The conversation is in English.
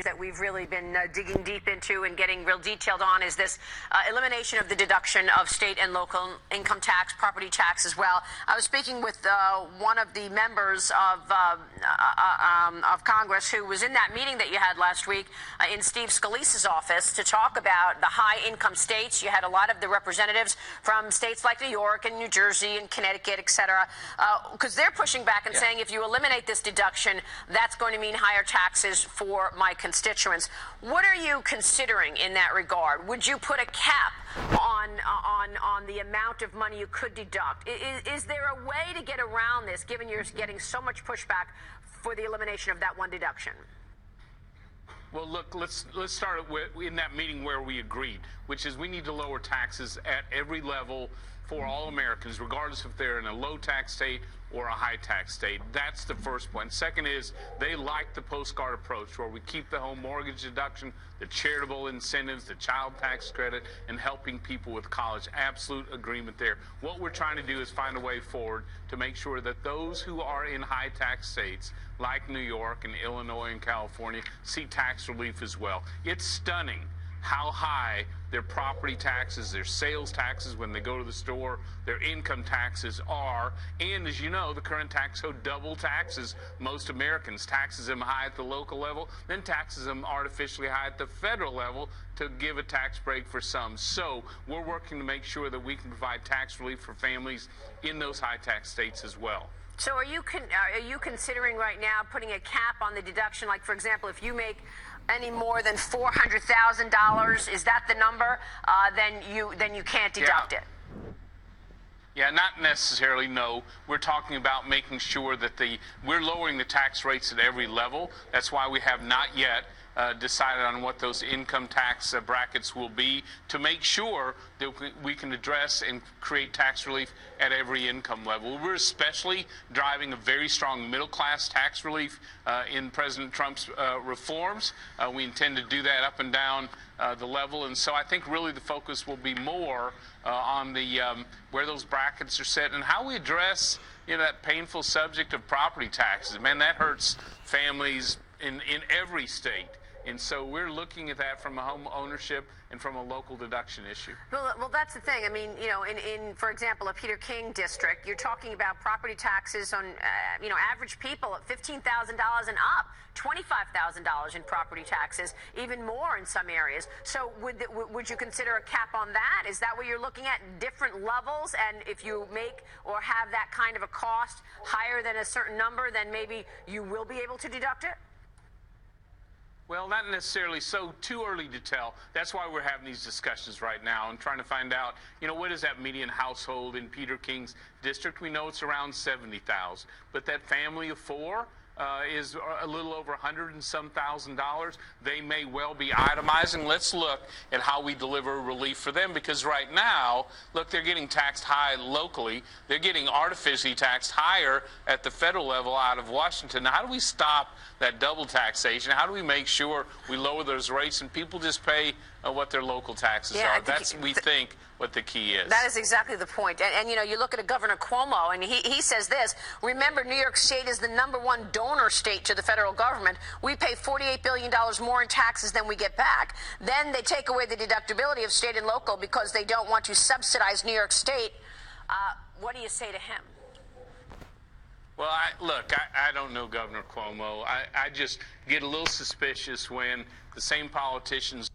that we've really been digging deep into and getting real detailed on is this elimination of the deduction of state and local income tax, property tax as well. I was speaking with one of the members of Congress who was in that meeting that you had last week in Steve Scalise's office to talk about the high-income states. You had a lot of the representatives from states like New York and New Jersey and Connecticut, et cetera, because they're pushing back and saying if you eliminate this deduction, that's going to mean higher taxes for my constituents. What are you considering in that regard? Would you put a cap on the amount of money you could deduct? Is there a way to get around this, given you're getting so much pushback for the elimination of that one deduction? Well, look, let's start in that meeting where we agreed, which is we need to lower taxes at every level for all Americans, regardless if they're in a low-tax state or a high-tax state. That's the first point. Second is they like the postcard approach where we keep the home mortgage deduction, the charitable incentives, the child tax credit, and helping people with college. Absolute agreement there. What we're trying to do is find a way forward to make sure that those who are in high-tax states like New York and Illinois and California see tax relief as well. It's stunning how high their property taxes, their sales taxes when they go to the store, their income taxes are. And as you know, the current tax code double taxes most Americans, taxes them high at the local level, then taxes them artificially high at the federal level to give a tax break for some. So we're working to make sure that we can provide tax relief for families in those high tax states as well. So are you considering right now putting a cap on the deduction? Like, for example, if you make any more than $400,000, is that the number? Then you can't deduct it. Yeah, not necessarily, no. We're talking about making sure that we're lowering the tax rates at every level. That's why we have not yet decided on what those income tax brackets will be, to make sure that we can address and create tax relief at every income level. We're especially driving a very strong middle-class tax relief in President Trump's reforms. We intend to do that up and down the level, and so I think really the focus will be more on where those brackets are set and how we address that painful subject of property taxes. Man, that hurts families in every state. And so we're looking at that from a home ownership and from a local deduction issue. Well, that's the thing. I mean, in for example, a Peter King district, you're talking about property taxes on, average people at $15,000 and up, $25,000 in property taxes, even more in some areas. So would you consider a cap on that? Is that what you're looking at, different levels? And if you make or have that kind of a cost higher than a certain number, then maybe you will be able to deduct it? Well, not necessarily so. Too early to tell. That's why we're having these discussions right now and trying to find out, what is that median household in Peter King's district? We know it's around 70,000, but that family of four is a little over $100 and some thousand. They may well be itemizing. Let's look at how we deliver relief for them, because right now, look, they're getting taxed high locally. They're getting artificially taxed higher at the federal level out of Washington. Now, how do we stop that double taxation? How do we make sure we lower those rates and people just pay what their local taxes are? That's, we think, what the key is. That is exactly the point. And you look at a Governor Cuomo, and he says this: remember, New York State is the #1 donor state to the federal government. We pay $48 billion more in taxes than we get back. Then they take away the deductibility of state and local because they don't want to subsidize New York State. What do you say to him? Well, I don't know Governor Cuomo. I just get a little suspicious when the same politicians